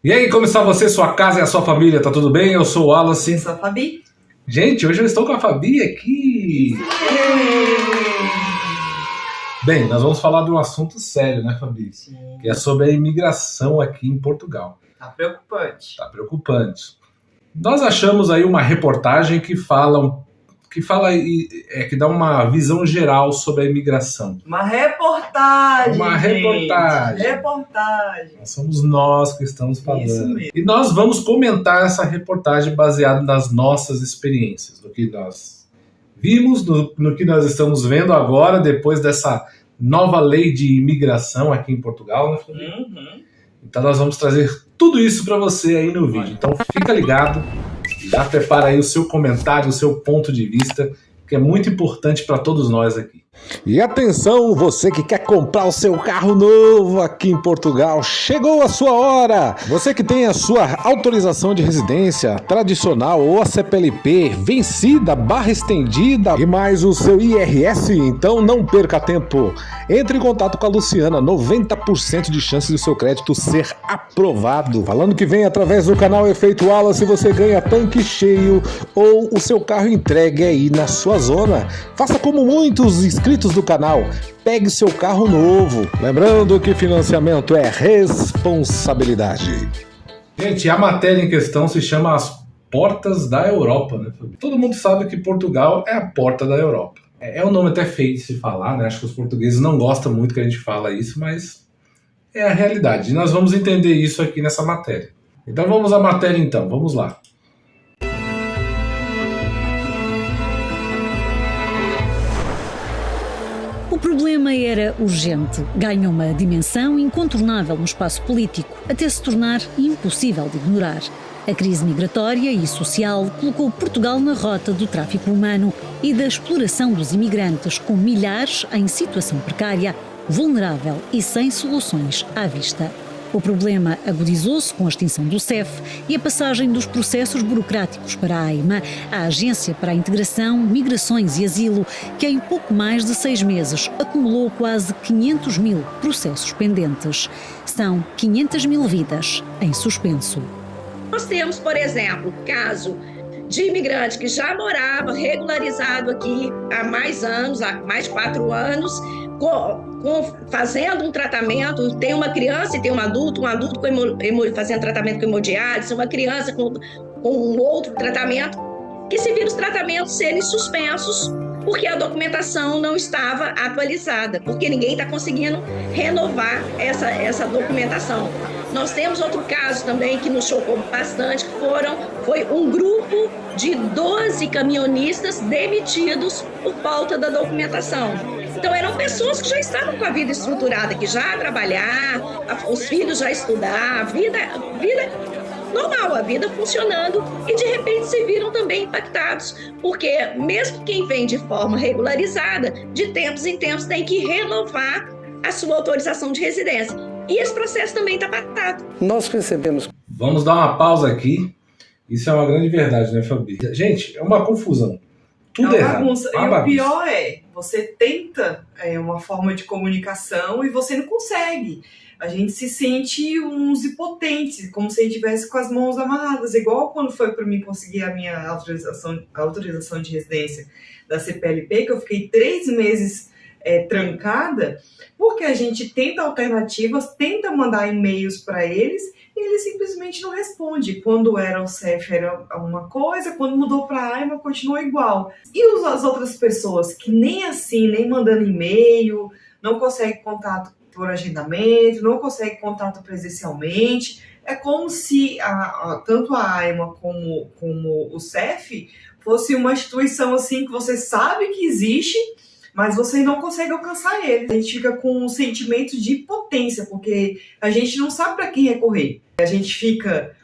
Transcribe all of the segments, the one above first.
E aí, como está você, sua casa e a sua família? Tá tudo bem? Eu sou o Wallace. Eu sou a Fabi. Gente, hoje eu estou com a Fabi aqui. Bem, nós vamos falar de um assunto sério, né, Fabi? Sim. Que é sobre a imigração aqui em Portugal. Tá preocupante. Tá preocupante. Nós achamos aí uma reportagem que dá uma visão geral sobre a imigração. Uma reportagem. Uma reportagem. Reportagem. Somos nós que estamos falando. Isso mesmo. E nós vamos comentar essa reportagem baseada nas nossas experiências, no que nós vimos, no que nós estamos vendo agora, depois dessa nova lei de imigração aqui em Portugal, né, Felipe? Uhum. Então nós vamos trazer tudo isso para você aí no vídeo. Então fica ligado, já prepara aí o seu comentário, o seu ponto de vista, que é muito importante para todos nós aqui. E atenção, você que quer comprar o seu carro novo aqui em Portugal, chegou a sua hora! Você que tem a sua autorização de residência tradicional ou a CPLP vencida, barra estendida e mais o seu IRS, então não perca tempo. Entre em contato com a Luciana, 90% de chance do seu crédito ser aprovado. Falando que vem através do canal Efeito Wallace, você ganha tanque cheio ou o seu carro entregue aí na sua zona. Faça como muitos inscritos do canal, pegue seu carro novo. Lembrando que financiamento é responsabilidade. Gente, a matéria em questão se chama As Portas da Europa, né? Todo mundo sabe que Portugal é a porta da Europa. É um nome até feio de se falar, né? Acho que os portugueses não gostam muito que a gente fala isso, mas é a realidade. E nós vamos entender isso aqui nessa matéria. Então vamos à matéria então, vamos lá. O problema era urgente, ganha uma dimensão incontornável no espaço político, até se tornar impossível de ignorar. A crise migratória e social colocou Portugal na rota do tráfico humano e da exploração dos imigrantes, com milhares em situação precária, vulnerável e sem soluções à vista. O problema agudizou-se com a extinção do CEF e a passagem dos processos burocráticos para a AIMA, a Agência para a Integração, Migrações e Asilo, que em pouco mais de 6 meses acumulou quase 500 mil processos pendentes. São 500 mil vidas em suspenso. Nós temos, por exemplo, caso de imigrante que já morava regularizado aqui há mais anos, há mais de 4 anos, fazendo um tratamento, tem uma criança e tem um adulto fazendo tratamento com hemodiálise, uma criança com um outro tratamento, que se viram os tratamentos serem suspensos porque a documentação não estava atualizada, porque ninguém está conseguindo renovar essa documentação. Nós temos outro caso também que nos chocou bastante, que foi um grupo de 12 caminhonistas demitidos por falta da documentação. Então eram pessoas que já estavam com a vida estruturada, que já trabalhar, os filhos já estudar, a vida normal, a vida funcionando, e de repente se viram também impactados, porque mesmo quem vem de forma regularizada, de tempos em tempos tem que renovar a sua autorização de residência. E esse processo também está parado. Nós percebemos. Vamos dar uma pausa aqui. Isso é uma grande verdade, né, Fabi? Gente, é uma confusão. Tudo é uma errado. bagunça. Uma E bagunça. o pior você tenta uma forma de comunicação e você não consegue. A gente se sente uns impotentes, como se a gente estivesse com as mãos amarradas, igual quando foi para mim conseguir a minha autorização de residência da CPLP, que eu fiquei 3 meses trancada, porque a gente tenta alternativas, tenta mandar e-mails para eles e eles simplesmente não respondem. Quando era o CEF era uma coisa, quando mudou para a AIMA continuou igual. E as outras pessoas que nem assim, nem mandando e-mail, não conseguem contato por agendamento, não consegue contato presencialmente. É como se tanto a AIMA como o CEF fosse uma instituição assim que você sabe que existe, mas você não consegue alcançar ele. A gente fica com um sentimento de impotência, porque a gente não sabe para quem recorrer. A gente fica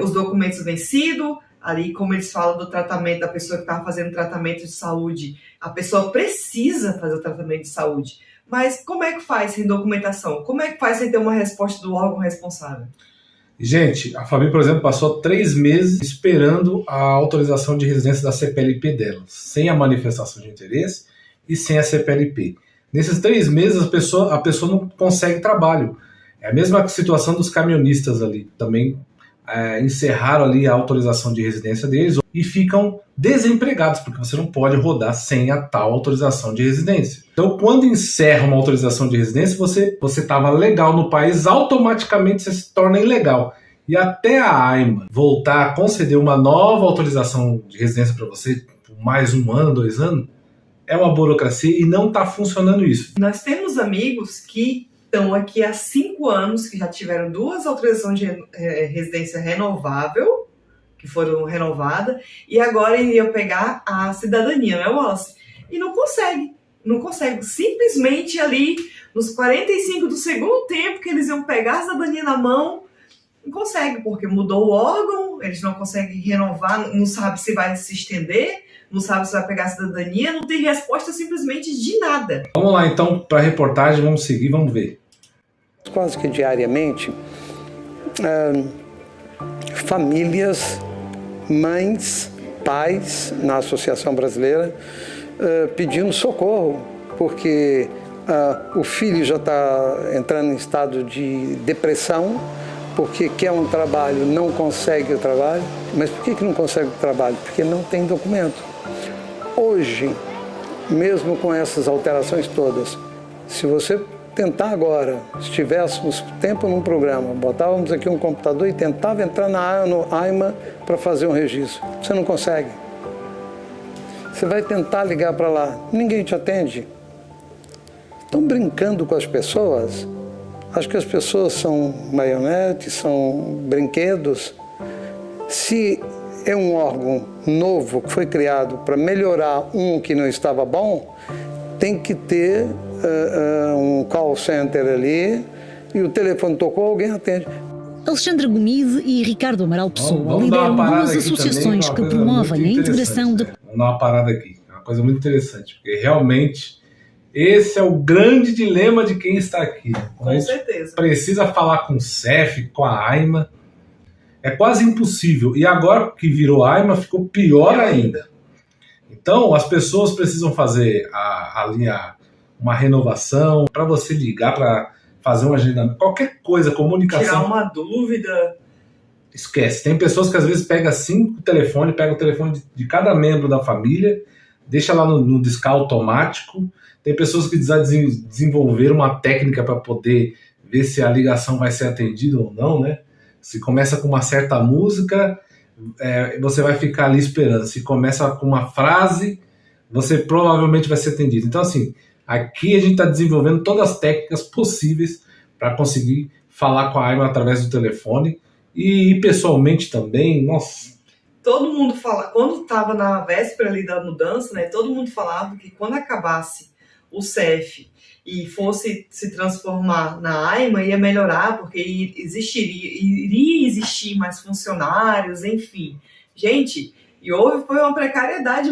os documentos vencidos, ali como eles falam do tratamento da pessoa que está fazendo tratamento de saúde, a pessoa precisa fazer o tratamento de saúde. Mas como é que faz sem documentação? Como é que faz sem ter uma resposta do órgão responsável? Gente, a Fabi, por exemplo, passou 3 meses esperando a autorização de residência da CPLP dela, sem a manifestação de interesse e sem a CPLP. Nesses 3 meses, a pessoa não consegue trabalho. É a mesma situação dos caminhonistas ali, também encerraram ali a autorização de residência deles e ficam desempregados, porque você não pode rodar sem a tal autorização de residência. Então, quando encerra uma autorização de residência, você estava legal no país, automaticamente você se torna ilegal. E até a AIMA voltar a conceder uma nova autorização de residência para você, por mais 1 ano, 2 anos, é uma burocracia e não está funcionando isso. Nós temos amigos que estão aqui há 5 anos, que já tiveram 2 autorizações de residência renovável, que foram renovadas, e agora iriam pegar a cidadania, né, Wallace? E não consegue. Simplesmente ali, nos 45 do segundo tempo que eles iam pegar a cidadania na mão, não consegue, porque mudou o órgão, eles não conseguem renovar, não sabe se vai se estender, não sabe se vai pegar a cidadania, não tem resposta simplesmente de nada. Vamos lá então para a reportagem, vamos seguir, vamos ver. Quase que diariamente, famílias, mães, pais na Associação Brasileira pedindo socorro, porque o filho já está entrando em estado de depressão, porque quer um trabalho, não consegue o trabalho. Mas por que não consegue o trabalho? Porque não tem documento. Hoje, mesmo com essas alterações todas, se você tentar agora, se tivéssemos tempo num programa, botávamos aqui um computador e tentava entrar no AIMA para fazer um registro, você não consegue. Você vai tentar ligar para lá, ninguém te atende. Estão brincando com as pessoas. Acho que as pessoas são marionetes, são brinquedos. Se é um órgão novo que foi criado para melhorar um que não estava bom, tem que ter um call center ali e o telefone tocou, alguém atende. Alexandra Gomide e Ricardo Amaral Pessoa lideram 2 associações que promovem a integração de... Vamos dar uma parada aqui, é uma coisa muito interessante, porque realmente esse é o grande dilema de quem está aqui. Com certeza. Precisa falar com o CEF, com a AIMA, é quase impossível. E agora que virou AIMA, ficou pior ainda. Então, as pessoas precisam fazer uma renovação, para você ligar, para fazer um agendamento, qualquer coisa, comunicação. Tirar uma dúvida. Esquece. Tem pessoas que às vezes pegam 5 telefones, pega o telefone de cada membro da família, deixa lá no discar automático. Tem pessoas que desenvolveram uma técnica para poder ver se a ligação vai ser atendida ou não, né? Se começa com uma certa música, você vai ficar ali esperando. Se começa com uma frase, você provavelmente vai ser atendido. Então, assim, aqui a gente está desenvolvendo todas as técnicas possíveis para conseguir falar com a AIMA através do telefone e pessoalmente também. Nossa. Todo mundo fala, quando estava na véspera ali da mudança, né? Todo mundo falava que quando acabasse o CEF e fosse se transformar na AIMA, ia melhorar, porque iria existir mais funcionários, enfim. Gente, e foi uma precariedade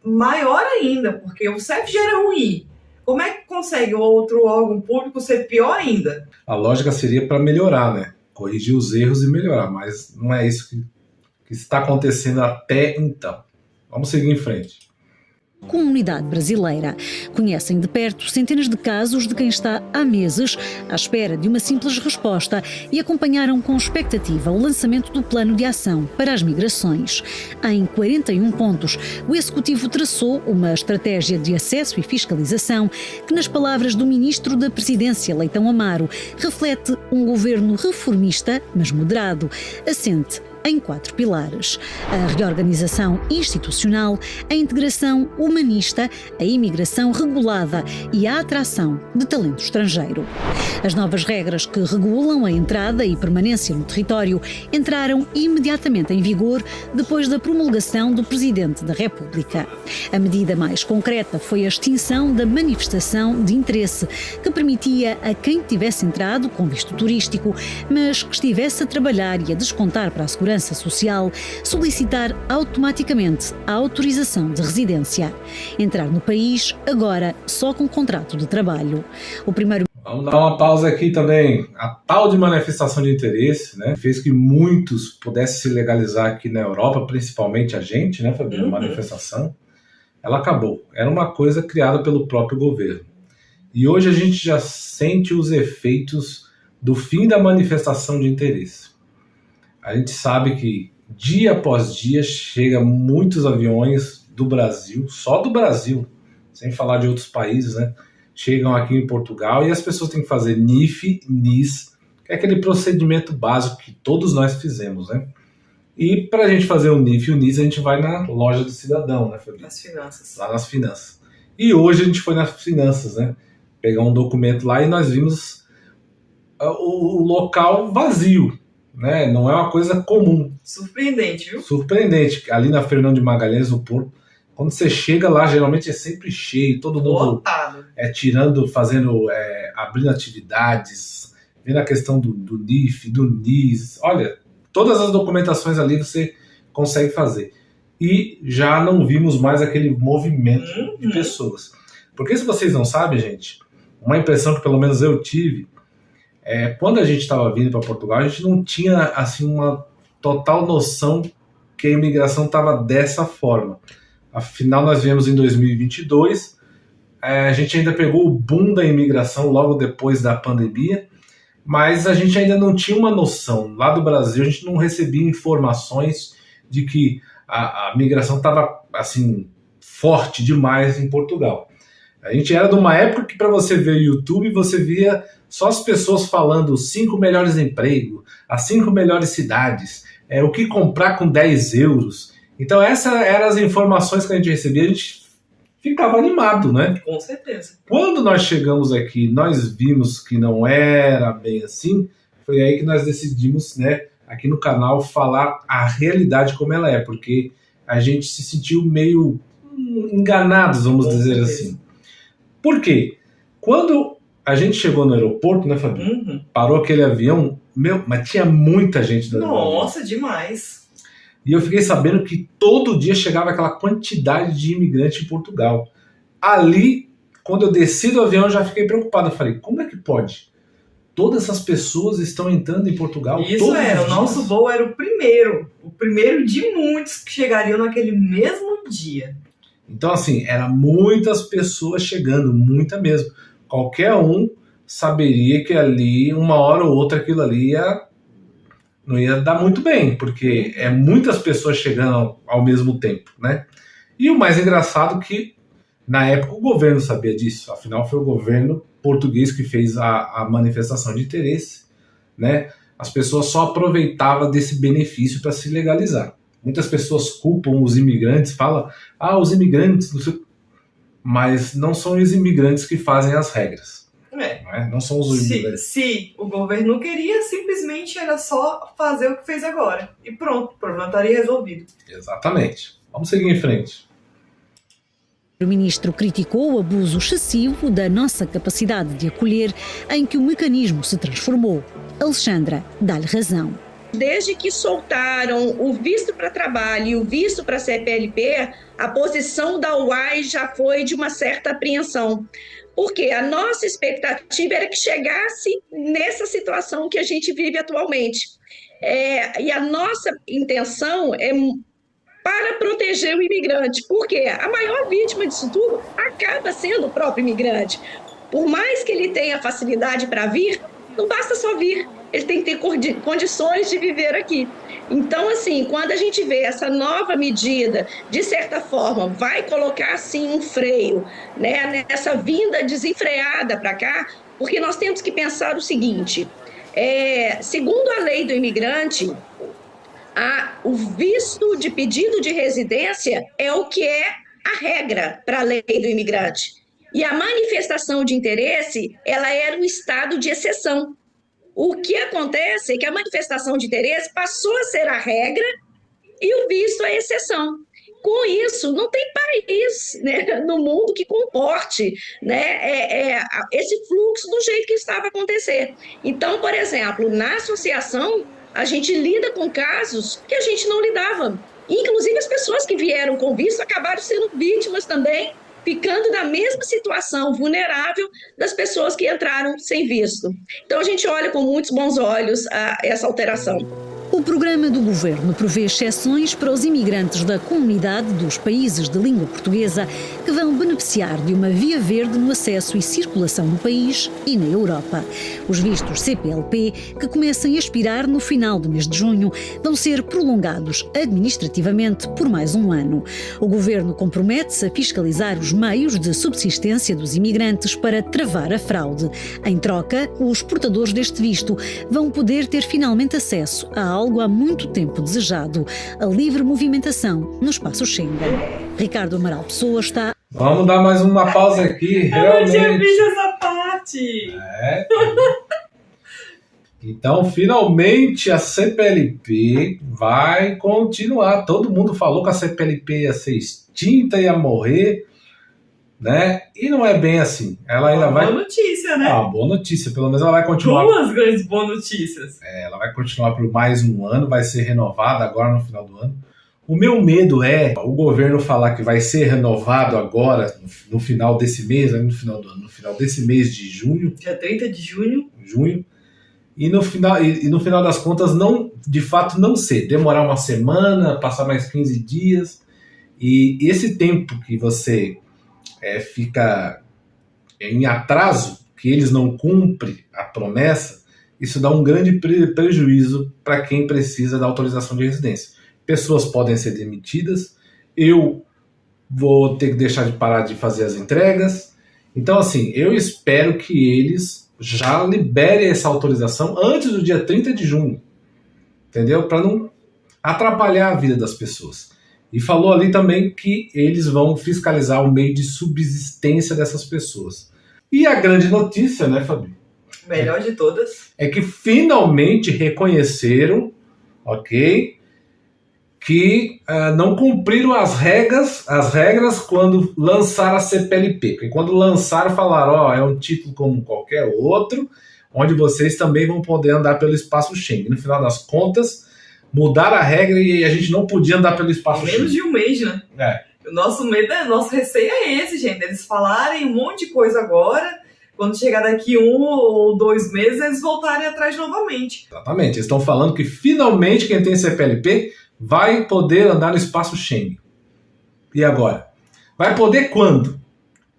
maior ainda, porque o CEF já era ruim. Como é que consegue outro órgão público ser pior ainda? A lógica seria para melhorar, né? Corrigir os erros e melhorar, mas não é isso que está acontecendo até então. Vamos seguir em frente. Comunidade brasileira. Conhecem de perto centenas de casos de quem está há meses à espera de uma simples resposta e acompanharam com expectativa o lançamento do Plano de Ação para as Migrações. Em 41 pontos, o Executivo traçou uma estratégia de acesso e fiscalização que, nas palavras do Ministro da Presidência, Leitão Amaro, reflete um governo reformista, mas moderado, assente em 4 pilares: a reorganização institucional, a integração humanista, a imigração regulada e a atração de talento estrangeiro. As novas regras que regulam a entrada e permanência no território entraram imediatamente em vigor depois da promulgação do Presidente da República. A medida mais concreta foi a extinção da manifestação de interesse, que permitia a quem tivesse entrado com visto turístico, mas que estivesse a trabalhar e a descontar para a segurança social, solicitar automaticamente a autorização de residência. Entrar no país agora só com contrato de trabalho. O primeiro... Vamos dar uma pausa aqui também. A tal de manifestação de interesse, né, fez que muitos pudessem se legalizar aqui na Europa, principalmente a gente, né, fazendo manifestação. Ela acabou. Era uma coisa criada pelo próprio governo. E hoje a gente já sente os efeitos do fim da manifestação de interesse. A gente sabe que dia após dia chega muitos aviões do Brasil, só do Brasil, sem falar de outros países, né? Chegam aqui em Portugal e as pessoas têm que fazer NIF, NIS, que é aquele procedimento básico que todos nós fizemos, né? E para a gente fazer o NIF e o NIS, a gente vai na loja do cidadão, né, Fabi? Nas finanças. Lá nas finanças. E hoje a gente foi nas finanças, né? Pegar um documento lá e nós vimos o local vazio, né? Não é uma coisa comum. Surpreendente, viu? Surpreendente. Ali na Fernão de Magalhães, no Porto, quando você chega lá, geralmente é sempre cheio, todo mundo Lotado. tirando, fazendo, abrindo atividades, vendo a questão do NIF, do NIS. Olha, todas as documentações ali você consegue fazer. E já não vimos mais aquele movimento de pessoas. Porque se vocês não sabem, gente, uma impressão que pelo menos eu tive, quando a gente estava vindo para Portugal, a gente não tinha assim uma total noção que a imigração estava dessa forma. Afinal, nós viemos em 2022, a gente ainda pegou o boom da imigração logo depois da pandemia, mas a gente ainda não tinha uma noção. Lá do Brasil, a gente não recebia informações de que a migração estava assim, forte demais em Portugal. A gente era de uma época que, para você ver o YouTube, você via só as pessoas falando os 5 melhores empregos, as 5 melhores cidades, o que comprar com 10 euros. Então essas eram as informações que a gente recebia, a gente ficava animado, né? Com certeza. Quando nós chegamos aqui, nós vimos que não era bem assim, foi aí que nós decidimos, né, aqui no canal, falar a realidade como ela é, porque a gente se sentiu meio enganados, vamos dizer assim. Por quê? Quando a gente chegou no aeroporto, né, Fabi? Parou aquele avião, mas tinha muita gente no avião. Nossa, demais. E eu fiquei sabendo que todo dia chegava aquela quantidade de imigrante em Portugal. Ali, quando eu desci do avião, eu já fiquei preocupado. Eu falei, como é que pode? Todas essas pessoas estão entrando em Portugal. Isso o nosso voo era o primeiro de muitos que chegariam naquele mesmo dia. Então, assim, eram muitas pessoas chegando, muita mesmo. Qualquer um saberia que ali, uma hora ou outra, aquilo ali não ia dar muito bem, porque muitas pessoas chegando ao mesmo tempo, né? E o mais engraçado é que, na época, o governo sabia disso. Afinal, foi o governo português que fez a manifestação de interesse, né? As pessoas só aproveitavam desse benefício para se legalizar. Muitas pessoas culpam os imigrantes, falam, os imigrantes, mas não são os imigrantes que fazem as regras. Não são os imigrantes. Se o governo não queria, simplesmente era só fazer o que fez agora. E pronto, o problema estaria resolvido. Exatamente. Vamos seguir em frente. O ministro criticou o abuso excessivo da nossa capacidade de acolher, em que o mecanismo se transformou. Alexandra dá-lhe razão. Desde que soltaram o visto para trabalho e o visto para CPLP, a posição da UAI já foi de uma certa apreensão. Porque a nossa expectativa era que chegasse nessa situação que a gente vive atualmente. E a nossa intenção é para proteger o imigrante, porque a maior vítima disso tudo acaba sendo o próprio imigrante. Por mais que ele tenha facilidade para vir, não basta só vir, ele tem que ter condições de viver aqui. Então, assim, quando a gente vê essa nova medida, de certa forma, vai colocar, assim, um freio, né, nessa vinda desenfreada para cá, porque nós temos que pensar o seguinte, segundo a lei do imigrante, o visto de pedido de residência é o que é a regra para a lei do imigrante. E a manifestação de interesse, ela era um estado de exceção. O que acontece é que a manifestação de interesse passou a ser a regra e o visto a exceção. Com isso, não tem país, né, no mundo que comporte, né, esse fluxo do jeito que estava a acontecer. Então, por exemplo, na associação, a gente lida com casos que a gente não lidava. Inclusive, as pessoas que vieram com visto acabaram sendo vítimas também, ficando na mesma situação vulnerável das pessoas que entraram sem visto. Então, a gente olha com muitos bons olhos essa alteração. O O programa do governo prevê exceções para os imigrantes da comunidade dos países de língua portuguesa que vão beneficiar de uma via verde no acesso e circulação no país e na Europa. Os vistos CPLP, que começam a expirar no final do mês de junho, vão ser prolongados administrativamente por mais um ano. O governo compromete-se a fiscalizar os meios de subsistência dos imigrantes para travar a fraude. Em troca, os portadores deste visto vão poder ter finalmente acesso a algo há muito tempo desejado: a livre movimentação no espaço Schengen. Ricardo Amaral Pessoa está... Vamos dar mais uma pausa aqui, realmente. Eu não tinha visto essa parte. Então, finalmente, a CPLP vai continuar. Todo mundo falou que a CPLP ia ser extinta, ia morrer, né? E não é bem assim. Ela ainda vai... Boa notícia, né? Boa notícia. Pelo menos ela vai continuar... Duas grandes boas notícias. Ela vai continuar por mais um ano, vai ser renovada agora no final do ano. O meu medo é o governo falar que vai ser renovado agora, no final desse mês, no final do ano, no final desse mês de junho. Dia 30 de junho. E no final das contas, não, de fato, não ser. Demorar uma semana, passar mais 15 dias. E esse tempo que você fica em atraso, que eles não cumprem a promessa, isso dá um grande prejuízo para quem precisa da autorização de residência. Pessoas podem ser demitidas, eu vou ter que deixar de parar de fazer as entregas. Então, assim, eu espero que eles já liberem essa autorização antes do dia 30 de junho, entendeu? Para não atrapalhar a vida das pessoas. E falou ali também que eles vão fiscalizar o meio de subsistência dessas pessoas. E a grande notícia, né, Fabi? Melhor de todas. É que finalmente reconheceram, ok, que não cumpriram as regras quando lançaram a CPLP. Porque quando lançaram, falaram, é um título como qualquer outro, onde vocês também vão poder andar pelo espaço Schengen. No final das contas, mudaram a regra e a gente não podia andar pelo espaço Schengen. Menos de um mês, né? O nosso receio é esse, gente. Eles falarem um monte de coisa agora, quando chegar daqui 1 ou 2 meses, eles voltarem atrás novamente. Exatamente. Eles estão falando que finalmente quem tem CPLP vai poder andar no espaço Schengen. E agora? Vai poder quando?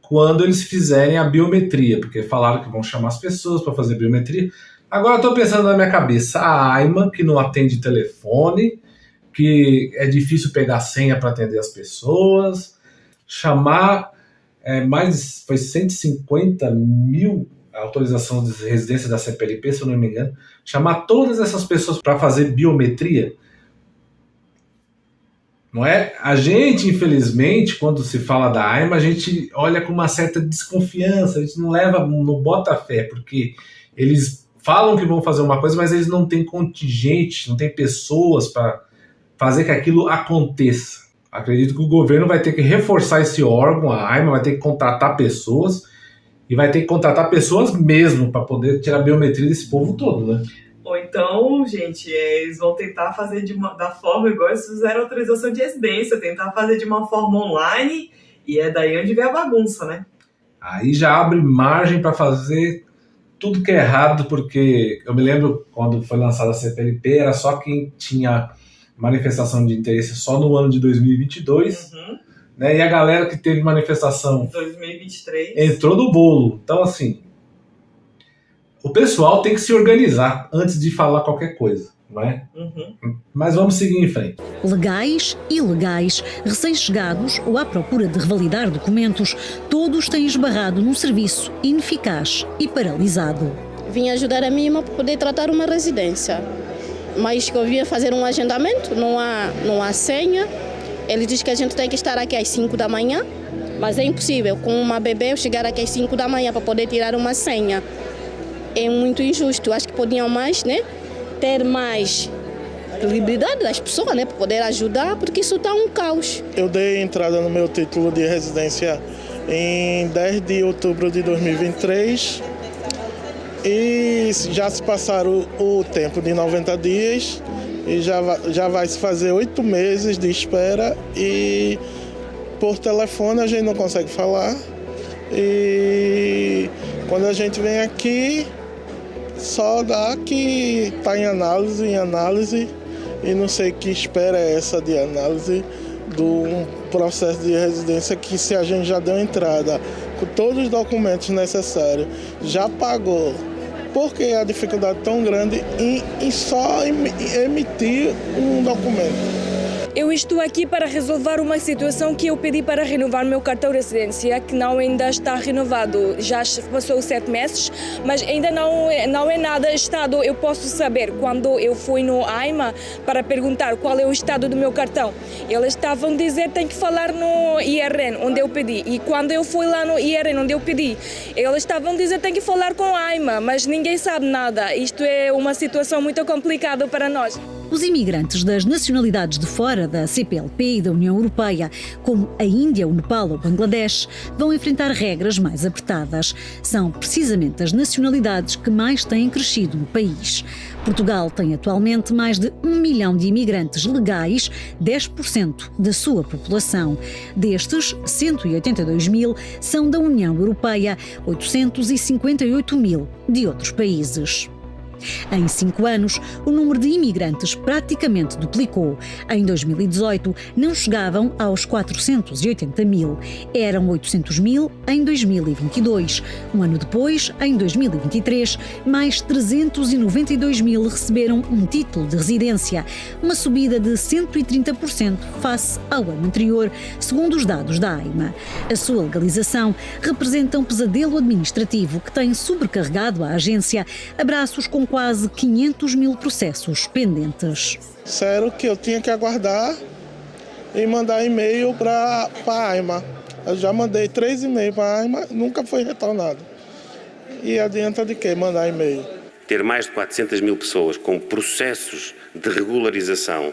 Quando eles fizerem a biometria, porque falaram que vão chamar as pessoas para fazer biometria. Agora eu estou pensando na minha cabeça, a AIMA, que não atende telefone, que é difícil pegar senha para atender as pessoas, chamar foi 150 mil autorização de residência da CPLP, se eu não me engano, chamar todas essas pessoas para fazer biometria. Não é? A gente, infelizmente, quando se fala da AIMA, a gente olha com uma certa desconfiança, a gente não bota fé, porque eles falam que vão fazer uma coisa, mas eles não têm contingente, não têm pessoas para fazer que aquilo aconteça. Acredito que o governo vai ter que reforçar esse órgão, a AIMA vai ter que contratar pessoas, e vai ter que contratar pessoas mesmo para poder tirar a biometria desse povo todo, né? Ou então, gente, eles vão tentar fazer da forma igual eles fizeram a autorização de residência, tentar fazer de uma forma online, e é daí onde vem a bagunça, né? Aí já abre margem para fazer tudo que é errado, porque eu me lembro quando foi lançada a CPLP, era só quem tinha manifestação de interesse só no ano de 2022, né? E a galera que teve manifestação 2023 entrou no bolo. Então, assim, o pessoal tem que se organizar antes de falar qualquer coisa, não é? Mas vamos seguir em frente. Legais, ilegais, recém-chegados ou à procura de revalidar documentos, todos têm esbarrado num serviço ineficaz e paralisado. Vim ajudar a minha irmã para poder tratar uma residência, mas que eu vinha fazer um agendamento, não há senha. Ele diz que a gente tem que estar aqui às 5 da manhã, mas é impossível com uma bebê eu chegar aqui às 5 da manhã para poder tirar uma senha. É muito injusto. Acho que podiam mais, né, ter mais liberdade das pessoas, né, para poder ajudar, porque isso está um caos. Eu dei entrada no meu título de residência em 10 de outubro de 2023 e já se passaram o tempo de 90 dias e já vai se fazer 8 meses de espera e por telefone a gente não consegue falar e quando a gente vem aqui só dá que está em análise e não sei que espera é essa de análise do processo de residência que, se a gente já deu entrada com todos os documentos necessários, já pagou, por que a dificuldade tão grande em só emitir um documento? Eu estou aqui para resolver uma situação que eu pedi para renovar meu cartão de residência, que não ainda está renovado. Já passou 7 meses, mas ainda não é nada estado. Eu posso saber quando eu fui no AIMA para perguntar qual é o estado do meu cartão. Eles estavam a dizer que tem que falar no IRN, onde eu pedi. E quando eu fui lá no IRN, onde eu pedi, eles estavam a dizer que tem que falar com o AIMA, mas ninguém sabe nada. Isto é uma situação muito complicada para nós. Os imigrantes das nacionalidades de fora da CPLP e da União Europeia, como a Índia, o Nepal ou o Bangladesh, vão enfrentar regras mais apertadas. São precisamente as nacionalidades que mais têm crescido no país. Portugal tem atualmente mais de 1 milhão de imigrantes legais, 10% da sua população. Destes, 182 mil são da União Europeia, 858 mil de outros países. Em 5 anos, o número de imigrantes praticamente duplicou. Em 2018, não chegavam aos 480 mil. Eram 800 mil em 2022. Um ano depois, em 2023, mais 392 mil receberam um título de residência, uma subida de 130% face ao ano anterior, segundo os dados da AIMA. A sua legalização representa um pesadelo administrativo que tem sobrecarregado a agência, abraços com quase 500 mil processos pendentes. Sério que eu tinha que aguardar e mandar e-mail para a AIMA. Eu já mandei 3 e-mails para a AIMA, nunca foi retornado. E adianta de quê mandar e-mail? Ter mais de 400 mil pessoas com processos de regularização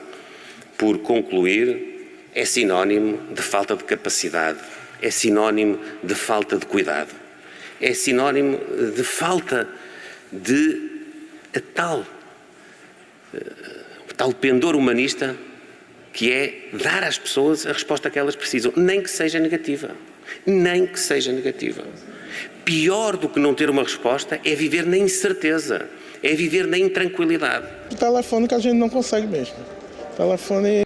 por concluir é sinónimo de falta de capacidade, é sinónimo de falta de cuidado, é sinónimo de falta de tal pendor humanista que é dar às pessoas a resposta que elas precisam, nem que seja negativa. Nem que seja negativa. Pior do que não ter uma resposta é viver na incerteza, é viver na intranquilidade. O telefone que a gente não consegue mesmo. O telefone...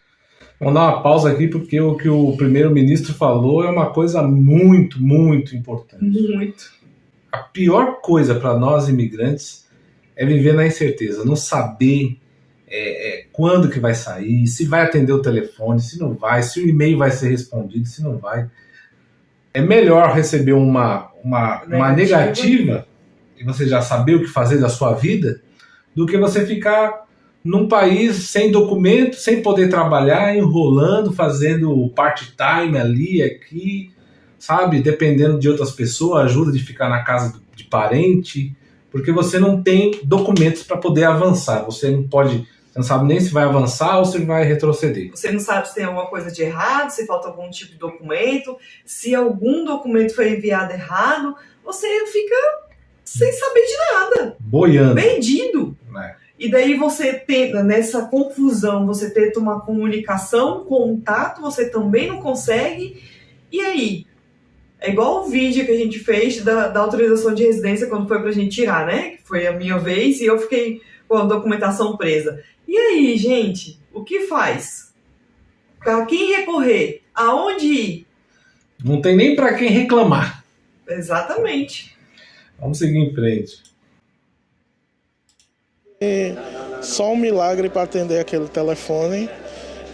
Vamos dar uma pausa aqui, porque o que o primeiro-ministro falou é uma coisa muito, muito importante. Muito. A pior coisa para nós imigrantes é viver na incerteza, não saber quando que vai sair, se vai atender o telefone, se não vai, se o e-mail vai ser respondido, se não vai. É melhor receber uma negativa e você já saber o que fazer da sua vida, do que você ficar num país sem documento, sem poder trabalhar, enrolando, fazendo part-time ali, aqui, sabe? Dependendo de outras pessoas, ajuda de ficar na casa de parente, porque você não tem documentos para poder avançar. Você não sabe nem se vai avançar ou se vai retroceder. Você não sabe se tem alguma coisa de errado, se falta algum tipo de documento, se algum documento foi enviado errado, você fica sem saber de nada. Boiando. Perdido. E daí você tenta, nessa confusão, você tenta uma comunicação, contato, você também não consegue. E aí? É igual o vídeo que a gente fez da autorização de residência quando foi pra gente tirar, né? Que foi a minha vez e eu fiquei com a documentação presa. E aí, gente? O que faz? Pra quem recorrer? Aonde ir? Não tem nem pra quem reclamar. Exatamente. Vamos seguir em frente. Só um milagre para atender aquele telefone.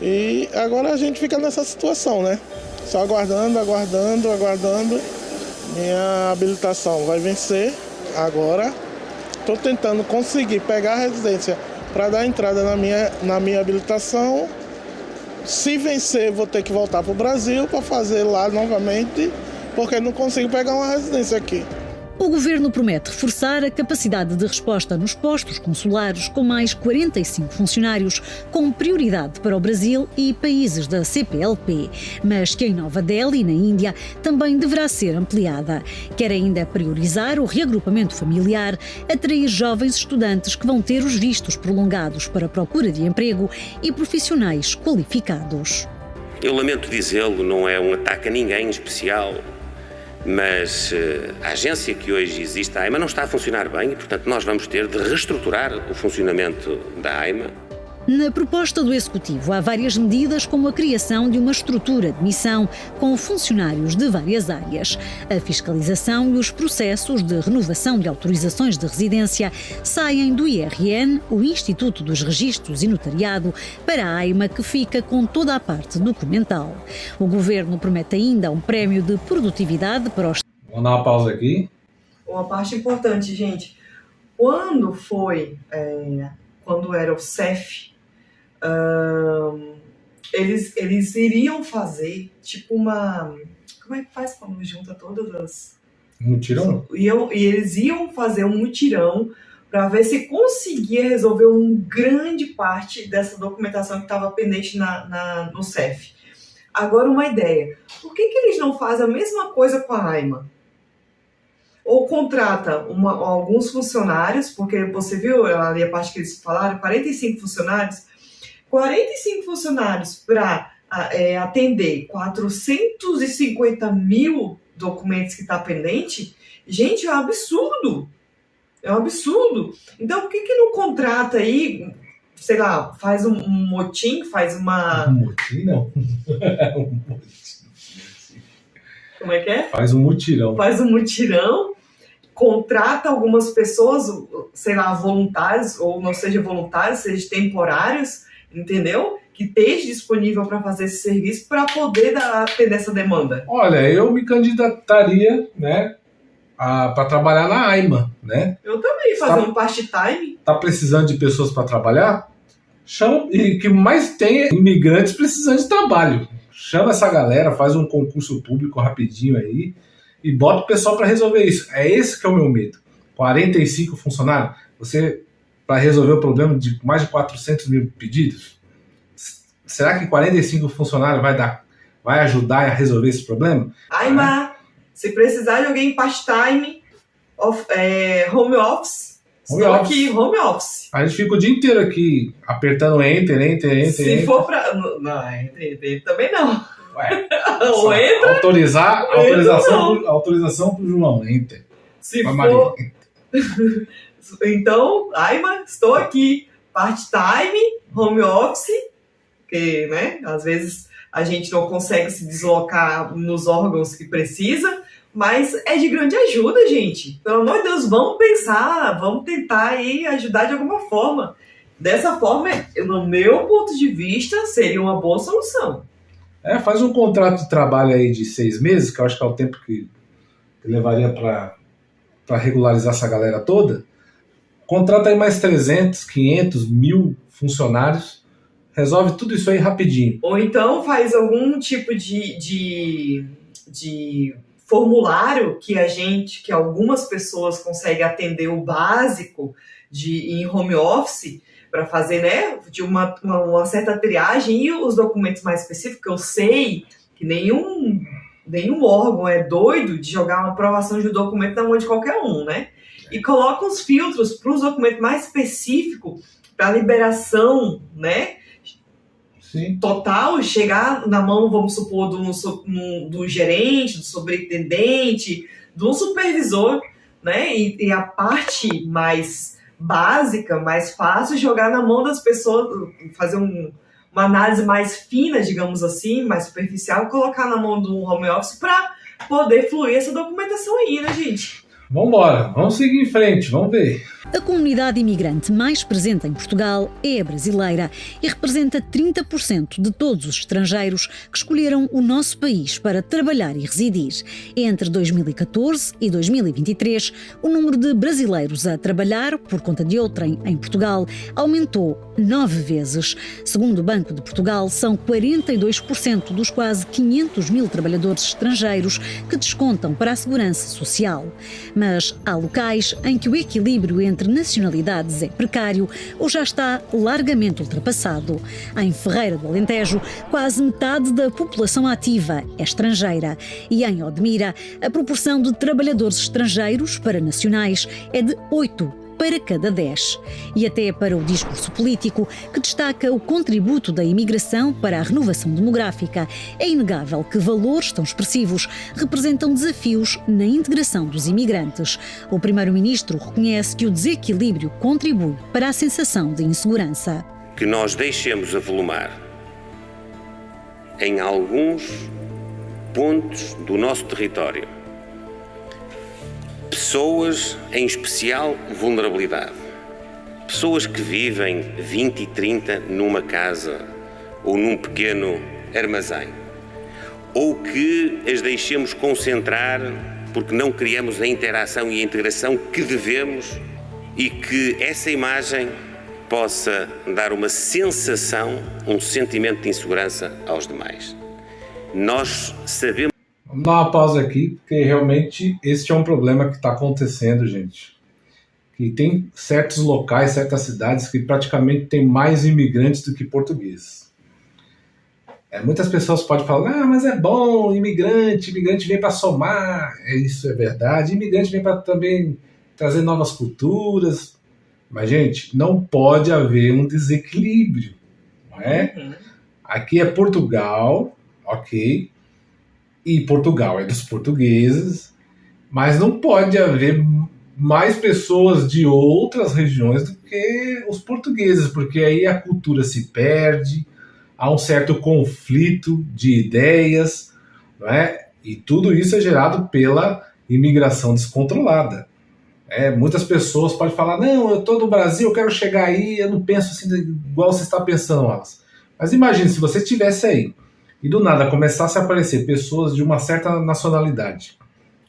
E agora a gente fica nessa situação, né? Só aguardando. Minha habilitação vai vencer agora. Estou tentando conseguir pegar a residência para dar entrada na minha habilitação. Se vencer, vou ter que voltar para o Brasil para fazer lá novamente, porque não consigo pegar uma residência aqui. O governo promete reforçar a capacidade de resposta nos postos consulares com mais 45 funcionários, com prioridade para o Brasil e países da CPLP, mas que em Nova Delhi, na Índia, também deverá ser ampliada. Quer ainda priorizar o reagrupamento familiar, atrair jovens estudantes que vão ter os vistos prolongados para a procura de emprego e profissionais qualificados. Eu lamento dizê-lo, não é um ataque a ninguém em especial, mas a agência que hoje existe, a AIMA, não está a funcionar bem e, portanto, nós vamos ter de reestruturar o funcionamento da AIMA. Na proposta do Executivo há várias medidas, como a criação de uma estrutura de missão com funcionários de várias áreas. A fiscalização e os processos de renovação de autorizações de residência saem do IRN, o Instituto dos Registros e Notariado, para a AIMA, que fica com toda a parte documental. O Governo promete ainda um prémio de produtividade para os... Vamos dar uma pausa aqui. Uma parte importante, gente. Quando era o CEF, eles iriam fazer tipo uma... Como é que faz quando junta todas as... Mutirão? E eles iam fazer um mutirão para ver se conseguia resolver uma grande parte dessa documentação que estava pendente no CEF. Agora, uma ideia. Por que eles não fazem a mesma coisa com a AIMA? Ou contrata alguns funcionários, porque você viu ali a parte que eles falaram, 45 funcionários. 45 funcionários para atender 450 mil documentos que está pendente. Gente, é um absurdo. É um absurdo. Então, por que não contrata aí, sei lá, faz um motim, faz uma... Um motim, não. Como é que é? Faz um mutirão. Faz um mutirão, contrata algumas pessoas, sei lá, voluntários, ou não seja voluntários, seja temporários, entendeu? Que esteja disponível para fazer esse serviço para poder atender essa demanda. Olha, eu me candidataria, né, para trabalhar na AIMA, né? Eu também, fazer um part-time. Tá precisando de pessoas para trabalhar? Chama, e que mais tem imigrantes precisando de trabalho. Chama essa galera, faz um concurso público rapidinho aí e bota o pessoal para resolver isso. É esse que é o meu medo. 45 funcionários, você para resolver o problema de mais de 400 mil pedidos? Será que 45 funcionários vai ajudar a resolver esse problema? AIMA, se precisar de alguém part-time, home office, estou aqui, home office. A gente fica o dia inteiro aqui apertando enter. Se for para... Não, enter também não. Ué, ou entra... Autorização pro João, enter. Se for... Então, AIMA, estou aqui, part-time, home office, porque, né, às vezes a gente não consegue se deslocar nos órgãos que precisa, mas é de grande ajuda, gente. Pelo amor de Deus, vamos pensar, vamos tentar aí ajudar de alguma forma. Dessa forma, no meu ponto de vista, seria uma boa solução. Faz um contrato de trabalho aí de 6 meses, que eu acho que é o tempo que levaria para regularizar essa galera toda. Contrata aí mais 300, 500, 1.000 funcionários. Resolve tudo isso aí rapidinho. Ou então faz algum tipo de formulário que algumas pessoas conseguem atender o básico em home office para fazer, né, de uma certa triagem e os documentos mais específicos. Eu sei que nenhum órgão é doido de jogar uma aprovação de um documento na mão de qualquer um, né? E coloca os filtros para os documentos mais específicos para liberação, né? Sim. Total, chegar na mão, vamos supor, do gerente, do superintendente, do supervisor, né? E a parte mais básica, mais fácil, jogar na mão das pessoas, fazer uma análise mais fina, digamos assim, mais superficial, colocar na mão do home office para poder fluir essa documentação aí, né, gente? Vamos embora, vamos seguir em frente, vamos ver. A comunidade imigrante mais presente em Portugal é a brasileira e representa 30% de todos os estrangeiros que escolheram o nosso país para trabalhar e residir. Entre 2014 e 2023, o número de brasileiros a trabalhar por conta de outrem em Portugal aumentou 9 vezes. Segundo o Banco de Portugal, são 42% dos quase 500 mil trabalhadores estrangeiros que descontam para a segurança social. Mas há locais em que o equilíbrio entre nacionalidades é precário ou já está largamente ultrapassado. Em Ferreira do Alentejo, quase metade da população ativa é estrangeira e em Odmira, a proporção de trabalhadores estrangeiros para nacionais é de 8 para cada 10. E até para o discurso político, que destaca o contributo da imigração para a renovação demográfica, é inegável que valores tão expressivos representam desafios na integração dos imigrantes. O primeiro-ministro reconhece que o desequilíbrio contribui para a sensação de insegurança. que nós deixemos avolumar em alguns pontos do nosso território pessoas em especial vulnerabilidade, pessoas que vivem 20 e 30 numa casa ou num pequeno armazém, ou que as deixemos concentrar porque não criamos a interação e a integração que devemos, e que essa imagem possa dar uma sensação, um sentimento de insegurança aos demais. Nós sabemos... Vamos dar uma pausa aqui, porque realmente este é um problema que está acontecendo, gente. Que tem certos locais, certas cidades que praticamente tem mais imigrantes do que portugueses. Muitas pessoas podem falar, mas é bom, imigrante vem para somar, isso é verdade, imigrante vem para também trazer novas culturas, mas, gente, não pode haver um desequilíbrio, não é? Uhum. Aqui é Portugal, ok, e Portugal é dos portugueses, mas não pode haver mais pessoas de outras regiões do que os portugueses, porque aí a cultura se perde, há um certo conflito de ideias, não é? E tudo isso é gerado pela imigração descontrolada. Muitas pessoas podem falar, não, eu estou no Brasil, eu quero chegar aí, eu não penso assim igual você está pensando, Wallace. Mas imagine se você estivesse aí e do nada começasse a aparecer pessoas de uma certa nacionalidade.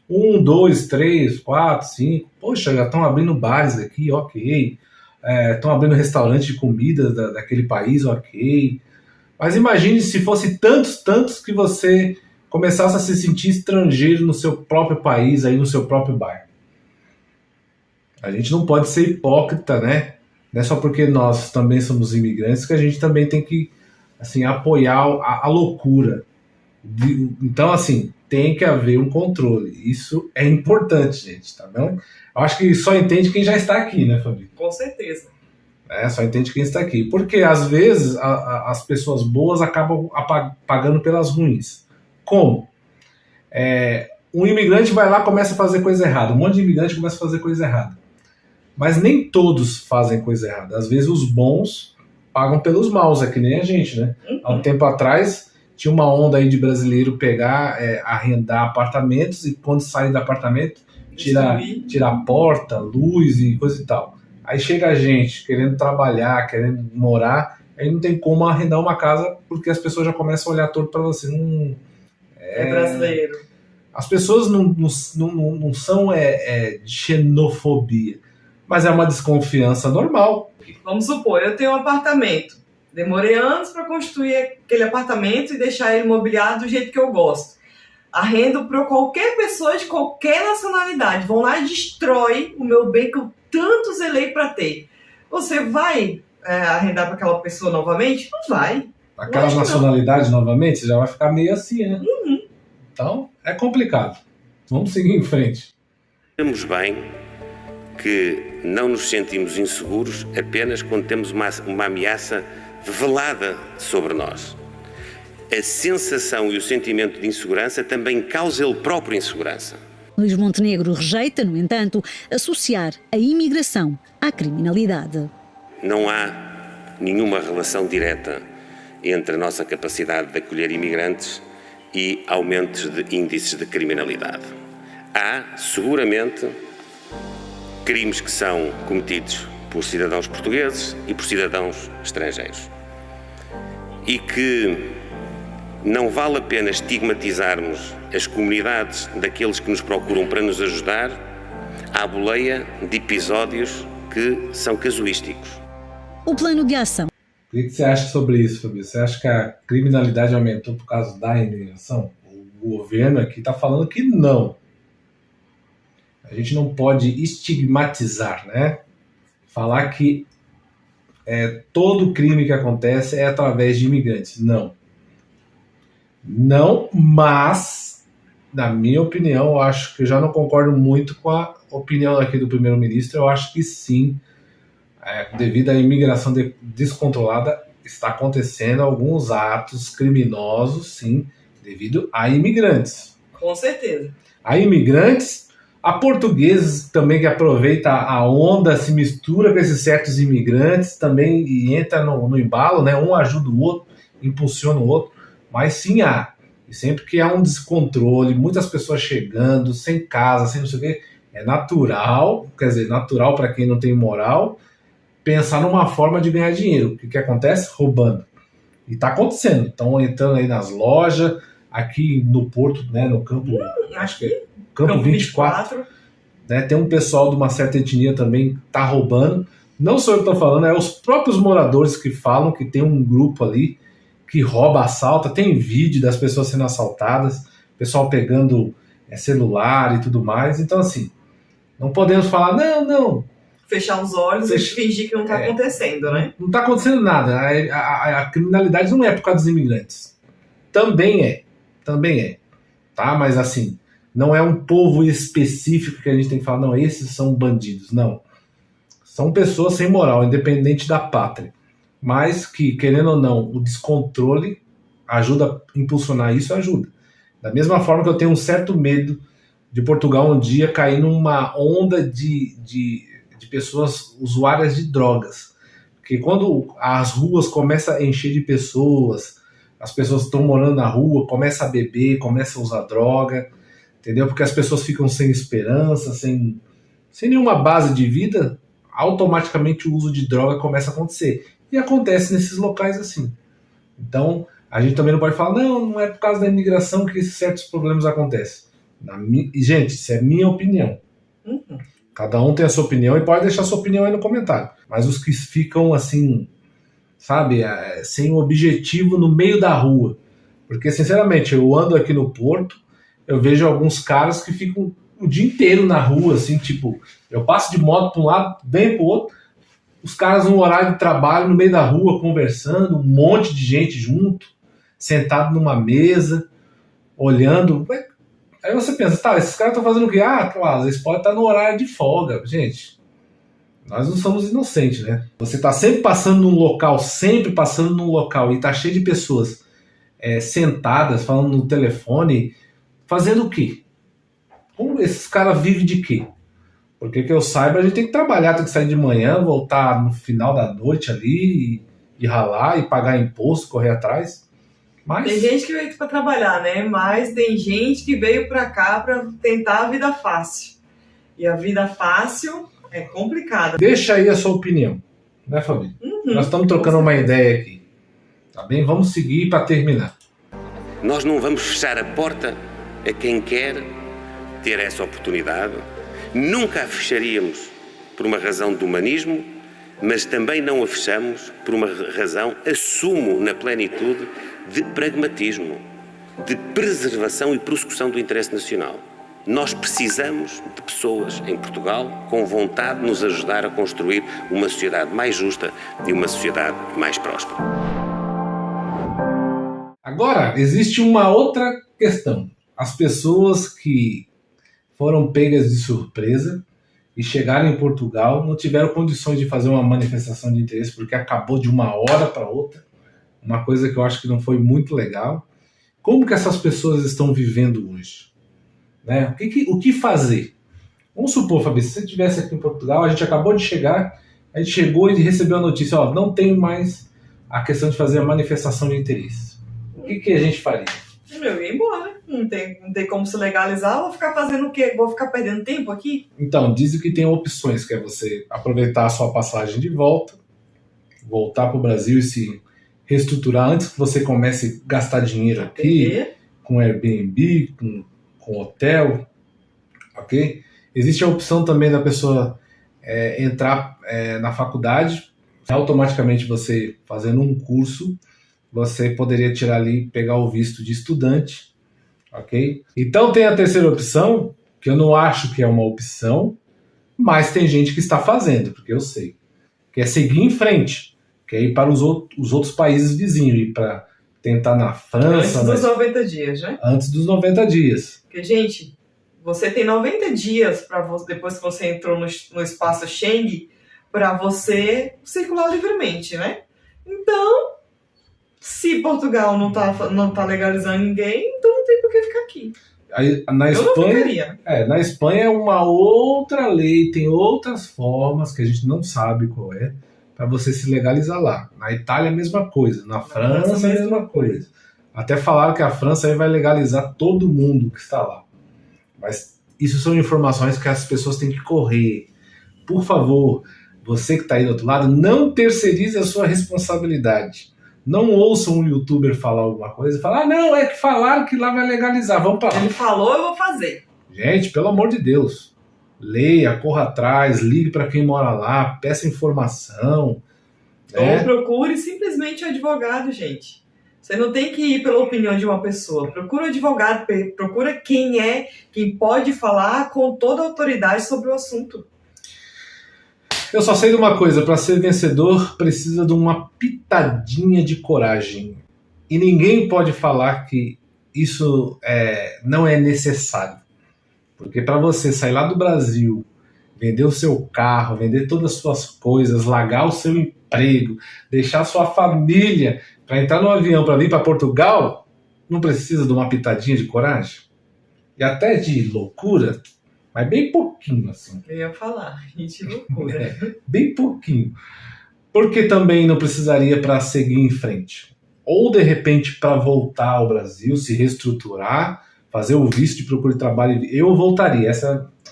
1, 2, 3, 4, 5, poxa, já estão abrindo bares aqui, ok. Estão abrindo restaurantes de comida daquele país, ok. Mas imagine se fosse tantos que você começasse a se sentir estrangeiro no seu próprio país, aí no seu próprio bairro. A gente não pode ser hipócrita, né? Não é só porque nós também somos imigrantes que a gente também tem que, assim, apoiar a loucura. Então, assim, tem que haver um controle. Isso é importante, gente, tá bom? Eu acho que só entende quem já está aqui, né, Fabi? Com certeza. Só entende quem está aqui. Porque, às vezes, as pessoas boas acabam pagando pelas ruins. Como? Um imigrante vai lá e começa a fazer coisa errada. Um monte de imigrante começa a fazer coisa errada. Mas nem todos fazem coisa errada. Às vezes, os bons pagam pelos maus. É que nem a gente, né? Há um tempo atrás, tinha uma onda aí de brasileiro pegar, arrendar apartamentos e, quando sai do apartamento, tirar a porta, luz e coisa e tal. Aí chega a gente querendo trabalhar, querendo morar, aí não tem como arrendar uma casa porque as pessoas já começam a olhar torto para você. É brasileiro. As pessoas não são de xenofobia, mas é uma desconfiança normal. Vamos supor, eu tenho um apartamento. Demorei anos para construir aquele apartamento e deixar ele mobiliado do jeito que eu gosto. Arrendo para qualquer pessoa de qualquer nacionalidade. Vão lá e destrói o meu bem que eu tanto zelei para ter. Você vai arrendar para aquela pessoa novamente? Não vai. Aquela nacionalidade novamente, você já vai ficar meio assim, né? Uhum. Então, é complicado. Vamos seguir em frente. Sabemos bem que não nos sentimos inseguros apenas quando temos uma ameaça velada sobre nós. A sensação e o sentimento de insegurança também causa ele próprio insegurança. Luís Montenegro rejeita, no entanto, associar a imigração à criminalidade. Não há nenhuma relação direta entre a nossa capacidade de acolher imigrantes e aumentos de índices de criminalidade. Há, seguramente, crimes que são cometidos por cidadãos portugueses e por cidadãos estrangeiros. E que não vale a pena estigmatizarmos as comunidades daqueles que nos procuram para nos ajudar à boleia de episódios que são casuísticos. O plano de ação. O que você acha sobre isso, Fabio? Você acha que a criminalidade aumentou por causa da imigração? O governo aqui está falando que não. A gente não pode estigmatizar, né? Falar que todo crime que acontece é através de imigrantes. Não. Não, mas, na minha opinião, eu acho que eu já não concordo muito com a opinião aqui do primeiro-ministro. Eu acho que sim, devido à imigração descontrolada, está acontecendo alguns atos criminosos, sim, devido a imigrantes. Com certeza. A imigrantes, Há portugueses também que aproveita a onda, se mistura com esses certos imigrantes também e entra no embalo, né? Um ajuda o outro, impulsiona o outro, mas sim há. E sempre que há um descontrole, muitas pessoas chegando, sem casa, sem não sei o quê, é natural, quer dizer, natural para quem não tem moral, pensar numa forma de ganhar dinheiro. O que acontece? Roubando. E está acontecendo. Estão entrando aí nas lojas, aqui no Porto, né, no campo, acho que é Campo 24, né, tem um pessoal de uma certa etnia também que está roubando. Não sou eu que estou falando, é os próprios moradores que falam que tem um grupo ali que rouba, assalta, tem vídeo das pessoas sendo assaltadas, pessoal pegando celular e tudo mais. Então, assim, não podemos falar, não. Fechar os olhos e fingir que não está acontecendo, né? Não está acontecendo nada. A criminalidade não é por causa dos imigrantes. Também é. Tá? Mas, assim, não é um povo específico que a gente tem que falar, não, esses são bandidos. Não. São pessoas sem moral, independente da pátria. Mas que, querendo ou não, o descontrole ajuda a impulsionar isso, ajuda. Da mesma forma que eu tenho um certo medo de Portugal um dia cair numa onda de pessoas usuárias de drogas. Porque quando as ruas começam a encher de pessoas, as pessoas estão morando na rua, começam a beber, começam a usar droga, entendeu? Porque as pessoas ficam sem esperança, sem nenhuma base de vida, automaticamente o uso de droga começa a acontecer. E acontece nesses locais assim. Então, a gente também não pode falar, não é por causa da imigração que esses certos problemas acontecem. Gente, isso é minha opinião. Uhum. Cada um tem a sua opinião e pode deixar a sua opinião aí no comentário. Mas os que ficam assim, sabe, sem objetivo no meio da rua. Porque, sinceramente, eu ando aqui no Porto, eu vejo alguns caras que ficam o dia inteiro na rua, assim, tipo, eu passo de moto para um lado, bem pro outro, os caras no horário de trabalho, no meio da rua, conversando, um monte de gente junto, sentado numa mesa, olhando. Aí você pensa, tá, esses caras estão fazendo o quê? Ah, claro, eles podem estar no horário de folga. Gente, nós não somos inocentes, né? Você tá sempre passando num local, e tá cheio de pessoas sentadas, falando no telefone, fazendo o quê? Como esses caras vivem de quê? Porque que eu saiba, a gente tem que trabalhar, tem que sair de manhã, voltar no final da noite ali, e ralar, e pagar imposto, correr atrás. Mas... Tem gente que veio para trabalhar, né? Mas tem gente que veio para cá para tentar a vida fácil. E a vida fácil é complicada. Deixa aí a sua opinião, né, Fabi? Uhum. Nós estamos trocando uma ideia aqui, tá bem? Vamos seguir para terminar. Nós não vamos fechar a porta a quem quer ter essa oportunidade. Nunca a fecharíamos por uma razão de humanismo, mas também não a fechamos por uma razão, assumo na plenitude, de pragmatismo, de preservação e prossecução do interesse nacional. Nós precisamos de pessoas em Portugal com vontade de nos ajudar a construir uma sociedade mais justa e uma sociedade mais próspera. Agora, existe uma outra questão. As pessoas que foram pegas de surpresa e chegaram em Portugal não tiveram condições de fazer uma manifestação de interesse porque acabou de uma hora para outra. Uma coisa que eu acho que não foi muito legal. Como que essas pessoas estão vivendo hoje? Né? O que fazer? Vamos supor, Fabi, se você estivesse aqui em Portugal, a gente acabou de chegar, a gente chegou e recebeu a notícia, ó, não tem mais a questão de fazer a manifestação de interesse. O que a gente faria? Eu ia embora. Não tem como se legalizar, vou ficar fazendo o quê? Vou ficar perdendo tempo aqui? Então, dizem que tem opções, que é você aproveitar a sua passagem de volta, voltar para o Brasil e se reestruturar antes que você comece a gastar dinheiro aqui, com Airbnb, com hotel, ok? Existe a opção também da pessoa entrar na faculdade, automaticamente você fazendo um curso, você poderia tirar ali, pegar o visto de estudante, ok? Então tem a terceira opção, que eu não acho que é uma opção, mas tem gente que está fazendo, porque eu sei, que é seguir em frente, que é ir para os outros países vizinhos, ir para tentar na França... Antes dos 90 dias, né? Antes dos 90 dias. Porque, gente, você tem 90 dias, depois que você entrou no espaço Schengen, para você circular livremente, né? Então, se Portugal não tá legalizando ninguém, então não tem por que ficar aqui. Aí, na Eu não ficaria. Na Espanha é uma outra lei, tem outras formas que a gente não sabe qual é, para você se legalizar lá. Na Itália a mesma coisa, na França a mesma coisa. Até falaram que a França aí vai legalizar todo mundo que está lá. Mas isso são informações que as pessoas têm que correr. Por favor, você que está aí do outro lado, não terceirize a sua responsabilidade. Não ouça um youtuber falar alguma coisa e falar, não, é que falaram que lá vai legalizar, vamos para lá. Ele falou, eu vou fazer. Gente, pelo amor de Deus, leia, corra atrás, ligue para quem mora lá, peça informação. Ou procure simplesmente um advogado, gente. Você não tem que ir pela opinião de uma pessoa. Procura um advogado, procura quem pode falar com toda a autoridade sobre o assunto. Eu só sei de uma coisa, para ser vencedor precisa de uma pitadinha de coragem. E ninguém pode falar que isso não é necessário. Porque para você sair lá do Brasil, vender o seu carro, vender todas as suas coisas, largar o seu emprego, deixar sua família para entrar no avião para vir para Portugal, não precisa de uma pitadinha de coragem? E até de loucura? Mas bem pouquinho, assim. Eu ia falar, gente, loucura. Bem pouquinho. Porque também não precisaria para seguir em frente. Ou, de repente, para voltar ao Brasil, se reestruturar, fazer o visto de procura de trabalho. Eu voltaria.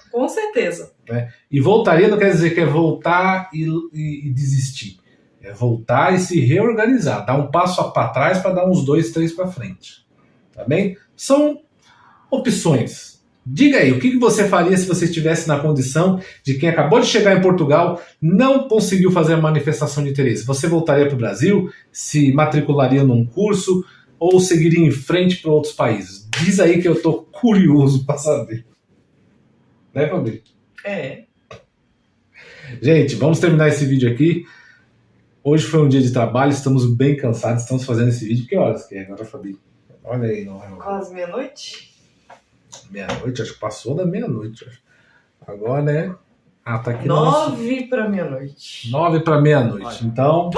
Com certeza. Né? E voltaria não quer dizer que é voltar e desistir. É voltar e se reorganizar. Dar um passo para trás para dar uns 2, 3 para frente. Tá bem? São opções. Diga aí, o que você faria se você estivesse na condição de quem acabou de chegar em Portugal, não conseguiu fazer a manifestação de interesse? Você voltaria para o Brasil, se matricularia num curso ou seguiria em frente para outros países? Diz aí que eu estou curioso para saber. Né, Fabi? Gente, vamos terminar esse vídeo aqui. Hoje foi um dia de trabalho, estamos bem cansados, estamos fazendo esse vídeo. Que horas que é agora, Fabi? Olha aí. Quase meia-noite? Meia-noite, acho que passou da meia-noite. Agora, né? Tá aqui 9 para meia-noite. 9 para meia-noite. Então,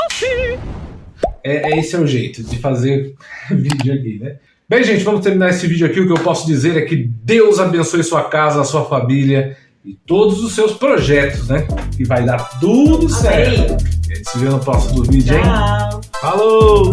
esse é o jeito de fazer vídeo aqui, né? Bem, gente, vamos terminar esse vídeo aqui. O que eu posso dizer é que Deus abençoe sua casa, a sua família e todos os seus projetos, né? Que vai dar tudo certo. A gente se vê no próximo vídeo, hein? Tchau. Falou!